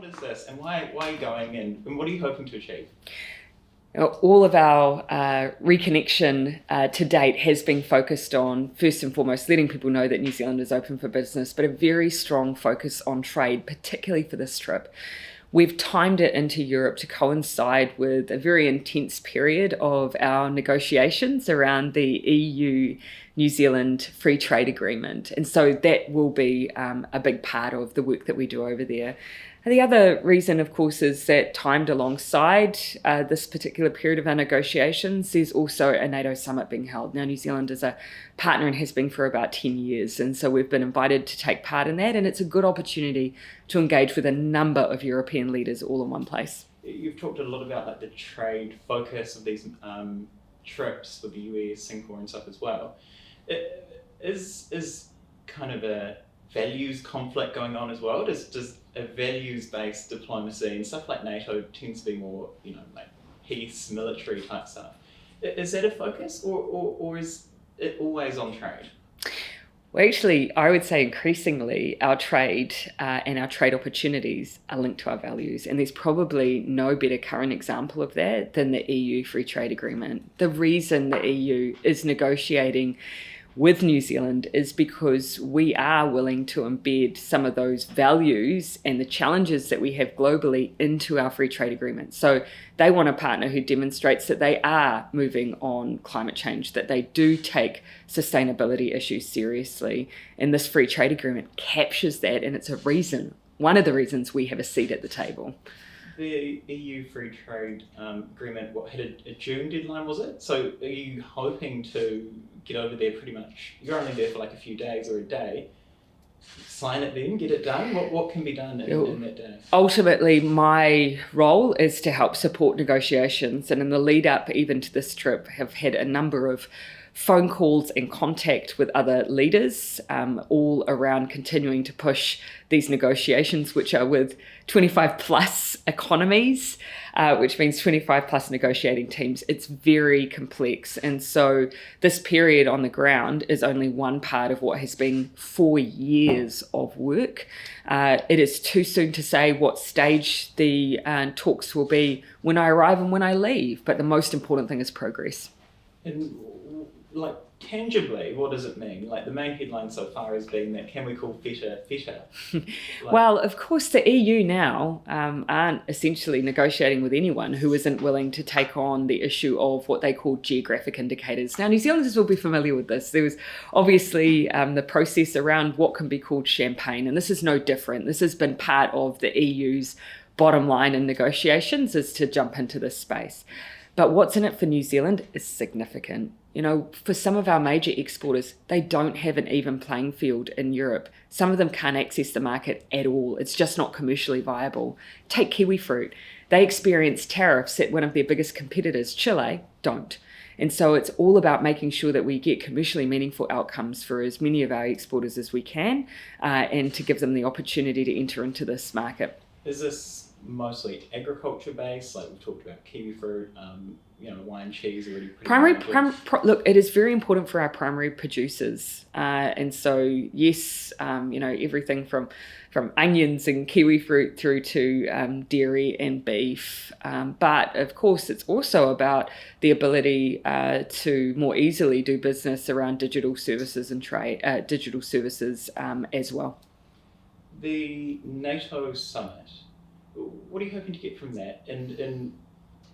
is this, and why are you going, and what are you hoping to achieve? All of our reconnection to date has been focused on, first and foremost, letting people know that New Zealand is open for business, but a very strong focus on trade, particularly for this trip. We've timed it into Europe to coincide with a very intense period of our negotiations around the EU-New Zealand Free Trade Agreement. And so that will be a big part of the work that we do over there. And the other reason, of course, is that timed alongside this particular period of our negotiations, there's also a NATO summit being held. Now, New Zealand is a partner and has been for about 10 years. And so we've been invited to take part in that. And it's a good opportunity to engage with a number of European leaders all in one place. You've talked a lot about like the trade focus of these trips with the US, Singapore and stuff as well. Is kind of a values conflict going on as well? Does a values-based diplomacy and stuff like NATO tends to be more, like peace, military type stuff. Is that a focus, or is it always on trade? Well, actually, I would say increasingly our trade and our trade opportunities are linked to our values. And there's probably no better current example of that than the EU Free Trade Agreement. The reason the EU is negotiating with New Zealand is because we are willing to embed some of those values and the challenges that we have globally into our free trade agreement. So they want a partner who demonstrates that they are moving on climate change, that they do take sustainability issues seriously. And this free trade agreement captures that, and it's one of the reasons we have a seat at the table. The EU Free Trade Agreement, had a June deadline, was it? So are you hoping to get over there pretty much? You're only there for like a few days or a day. Sign it then, get it done? What can be done in that day? Ultimately, my role is to help support negotiations. And in the lead up even to this trip, have had a number of phone calls and contact with other leaders, all around continuing to push these negotiations, which are with 25 plus economies, which means 25 plus negotiating teams. It's very complex. And so this period on the ground is only one part of what has been 4 years of work. It is too soon to say what stage the talks will be when I arrive and when I leave. But the most important thing is progress. And like tangibly, what does it mean? Like the main headline so far has been that can we call feta? Well, of course, the EU now aren't essentially negotiating with anyone who isn't willing to take on the issue of what they call geographic indicators. Now, New Zealanders will be familiar with this. There was obviously the process around what can be called champagne, and this is no different. This has been part of the EU's bottom line in negotiations, is to jump into this space. But what's in it for New Zealand is significant. For some of our major exporters, they don't have an even playing field in Europe. Some of them can't access the market at all. It's just not commercially viable. Take kiwi fruit. They experience tariffs that one of their biggest competitors, Chile, don't. And so it's all about making sure that we get commercially meaningful outcomes for as many of our exporters as we can, and to give them the opportunity to enter into this market. Is this mostly agriculture based? Like we've talked about kiwi fruit, wine, cheese already. Look, it is very important for our primary producers, and so yes, everything from onions and kiwi fruit through to dairy and beef. But of course, it's also about the ability to more easily do business around digital services and trade, digital services as well. The NATO summit. What are you hoping to get from that? And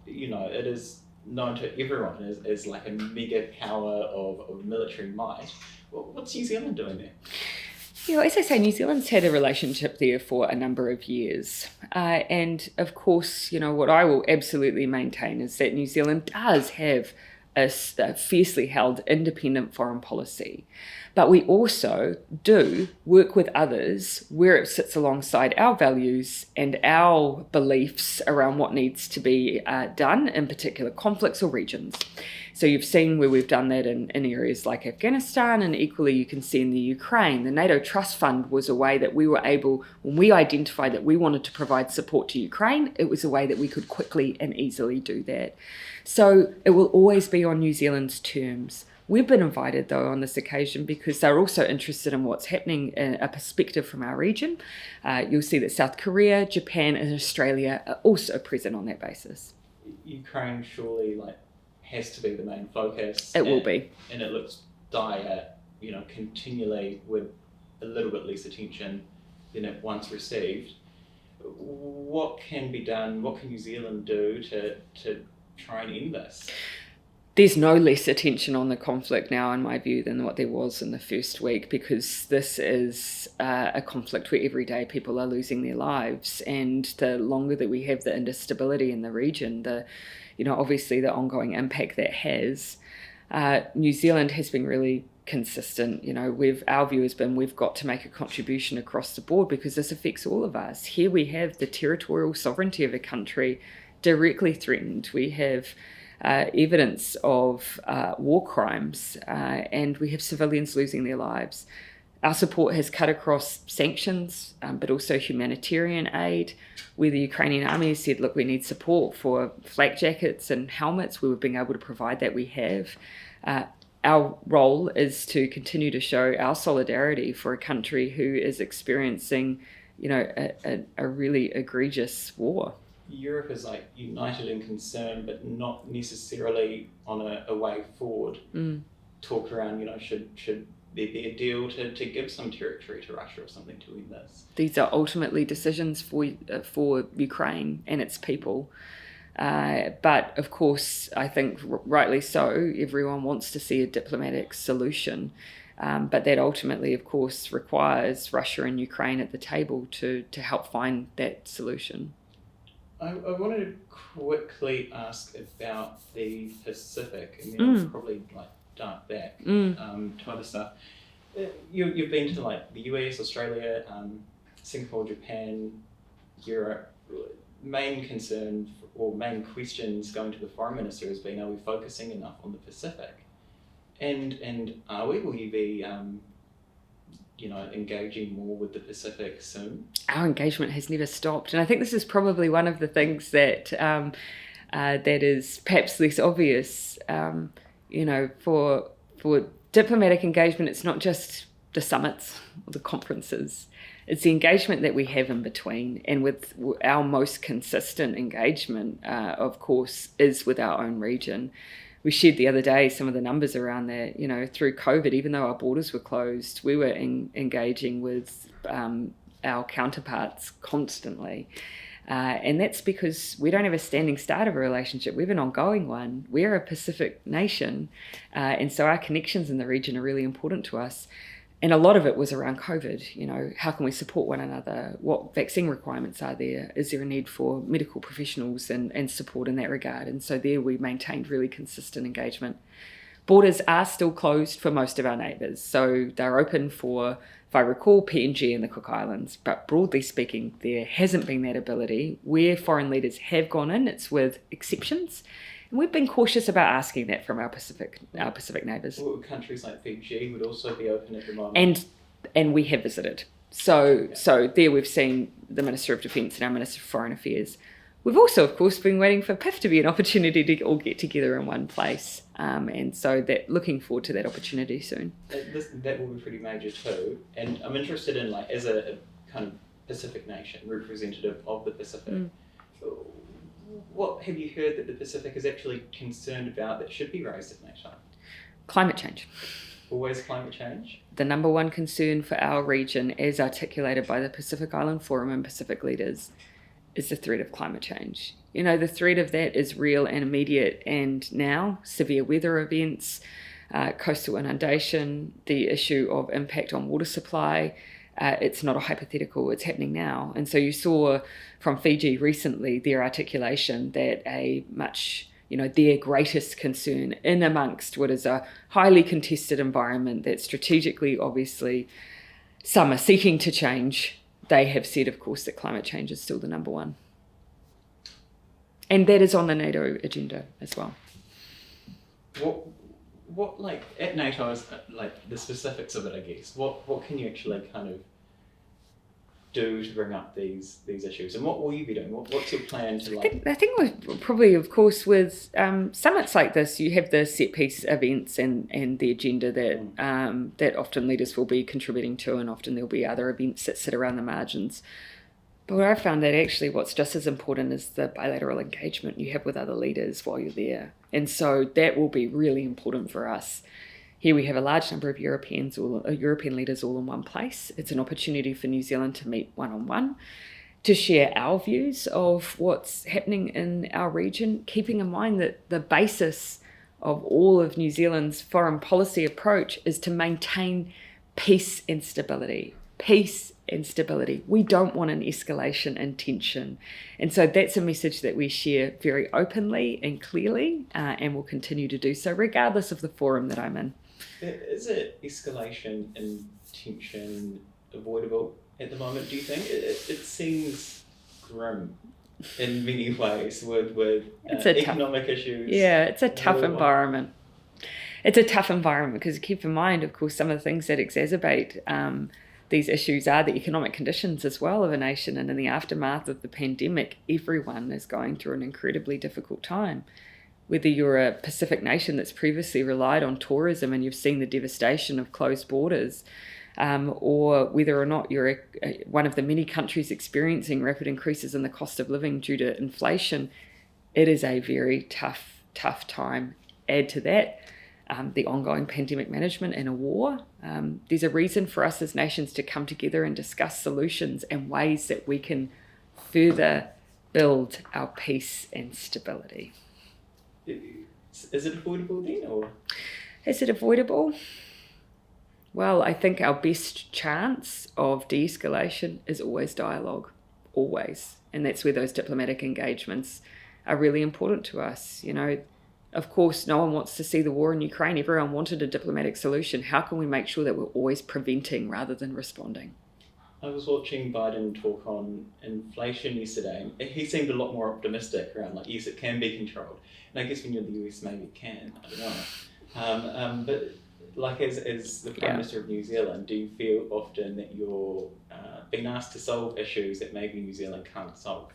it is known to everyone as like a mega power of military might. What's New Zealand doing there? As I say, New Zealand's had a relationship there for a number of years. And of course, what I will absolutely maintain is that New Zealand does have a fiercely held independent foreign policy. But we also do work with others where it sits alongside our values and our beliefs around what needs to be done in particular conflicts or regions. So you've seen where we've done that in areas like Afghanistan, and equally you can see in the Ukraine. The NATO Trust Fund was a way that we were able, when we identified that we wanted to provide support to Ukraine, it was a way that we could quickly and easily do that. So it will always be on New Zealand's terms. We've been invited, though, on this occasion because they're also interested in what's happening in a perspective from our region. You'll see that South Korea, Japan and Australia are also present on that basis. Ukraine surely has to be the main focus. It will be. And it looks dire, continually with a little bit less attention than it once received. What can be done? What can New Zealand do to try and end this? There's no less attention on the conflict now, in my view, than what there was in the first week, because this is a conflict where every day people are losing their lives, and the longer that we have the instability in the region, obviously the ongoing impact that has. New Zealand has been really consistent. Our view has been we've got to make a contribution across the board because this affects all of us. Here we have the territorial sovereignty of a country directly threatened. We have evidence of war crimes, and we have civilians losing their lives. Our support has cut across sanctions, but also humanitarian aid, where the Ukrainian army has said, look, we need support for flak jackets and helmets. We were being able to provide that. We have. Our role is to continue to show our solidarity for a country who is experiencing, a really egregious war. Europe is united in concern, but not necessarily on a way forward. Talk around, should there be a deal to give some territory to Russia or something to end this? These are ultimately decisions for Ukraine and its people. But of course, I think rightly so, everyone wants to see a diplomatic solution. But that ultimately, of course, requires Russia and Ukraine at the table to help find that solution. I wanted to quickly ask about the Pacific, and then I'll probably dart back to other stuff. You've been to the US, Australia, Singapore, Japan, Europe. Main concern or main questions going to the foreign minister has been: are we focusing enough on the Pacific? And are we? Will you be engaging more with the Pacific soon? Our engagement has never stopped, and I think this is probably one of the things that that is perhaps less obvious. For diplomatic engagement, it's not just the summits or the conferences. It's the engagement that we have in between, and with our most consistent engagement, of course, is with our own region. We shared the other day some of the numbers around that. Through COVID, even though our borders were closed, we were engaging with our counterparts constantly. And that's because we don't have a standing start of a relationship. We have an ongoing one. We're a Pacific nation. And so our connections in the region are really important to us. And a lot of it was around COVID. How can we support one another? What vaccine requirements are there? Is there a need for medical professionals and support in that regard? And so there we maintained really consistent engagement. Borders are still closed for most of our neighbours. So they're open for, if I recall, PNG and the Cook Islands. But broadly speaking, there hasn't been that ability. Where foreign leaders have gone in, it's with exceptions. And we've been cautious about asking that from our Pacific neighbours. Well, countries like Fiji would also be open at the moment. And we have visited. So there we've seen the Minister of Defence and our Minister of Foreign Affairs. We've also, of course, been waiting for PIF to be an opportunity to all get together in one place. And so looking forward to that opportunity soon. That will be pretty major too. And I'm interested in, as a kind of Pacific nation, representative of the Pacific, what have you heard that the Pacific is actually concerned about that should be raised at NATO? Climate change. Always climate change? The number one concern for our region, as articulated by the Pacific Island Forum and Pacific leaders, is the threat of climate change. The threat of that is real and immediate, and now severe weather events, coastal inundation, the issue of impact on water supply. It's not a hypothetical, it's happening now. And so you saw from Fiji recently their articulation that their greatest concern in amongst what is a highly contested environment that strategically, obviously, some are seeking to change. They have said, of course, that climate change is still the number one. And that is on the NATO agenda as well. What at NATO is the specifics of it, I guess. What can you actually kind of do to bring up these issues, and what will you be doing? What's your plan to like? I think we're probably, of course, with summits like this, you have the set piece events and the agenda that often leaders will be contributing to, and often there'll be other events that sit around the margins. But what I found that actually what's just as important is the bilateral engagement you have with other leaders while you're there, and so that will be really important for us. Here we have a large number of European leaders all in one place. It's an opportunity for New Zealand to meet one-on-one, to share our views of what's happening in our region, keeping in mind that the basis of all of New Zealand's foreign policy approach is to maintain peace and stability. Peace and stability. We don't want an escalation in tension. And so that's a message that we share very openly and clearly, and will continue to do so regardless of the forum that I'm in. Is it escalation and tension avoidable at the moment, do you think? It seems grim in many ways with economic issues. Yeah, it's a tough environment. It's a tough environment because keep in mind, of course, some of the things that exacerbate these issues are the economic conditions as well of a nation. And in the aftermath of the pandemic, everyone is going through an incredibly difficult time. Whether you're a Pacific nation that's previously relied on tourism and you've seen the devastation of closed borders, or whether or not you're one of the many countries experiencing rapid increases in the cost of living due to inflation, it is a very tough time. Add to that the ongoing pandemic management and a war. There's a reason for us as nations to come together and discuss solutions and ways that we can further build our peace and stability. Is it avoidable then, or? Is it avoidable? Well, I think our best chance of de-escalation is always dialogue, always. And that's where those diplomatic engagements are really important to us. You know, of course, no one wants to see the war in Ukraine. Everyone wanted a diplomatic solution. How can we make sure that we're always preventing rather than responding? I was watching Biden talk on inflation yesterday. He seemed a lot more optimistic around, like, yes, it can be controlled. And I guess when you're in the US, maybe it can. I don't know. But like as the Prime Minister of New Zealand, do you feel often that you're being asked to solve issues that maybe New Zealand can't solve?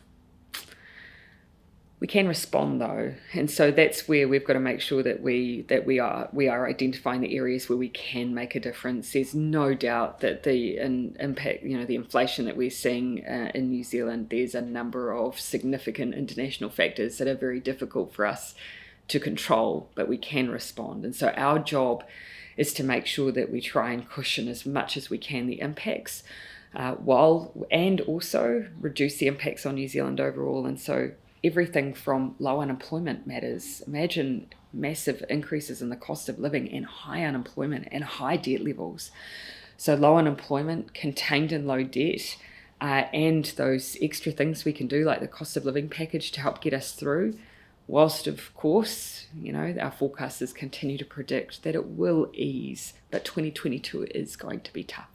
We can respond though, and so that's where we've got to make sure that we are identifying the areas where we can make a difference. There's no doubt that the impact, the inflation that we're seeing in New Zealand, there's a number of significant international factors that are very difficult for us to control, but we can respond. And so our job is to make sure that we try and cushion as much as we can the impacts, and also reduce the impacts on New Zealand overall. And so everything from low unemployment matters. Imagine massive increases in the cost of living and high unemployment and high debt levels. So low unemployment, contained and low debt, and those extra things we can do like the cost of living package to help get us through, whilst of course, our forecasters continue to predict that it will ease, but 2022 is going to be tough.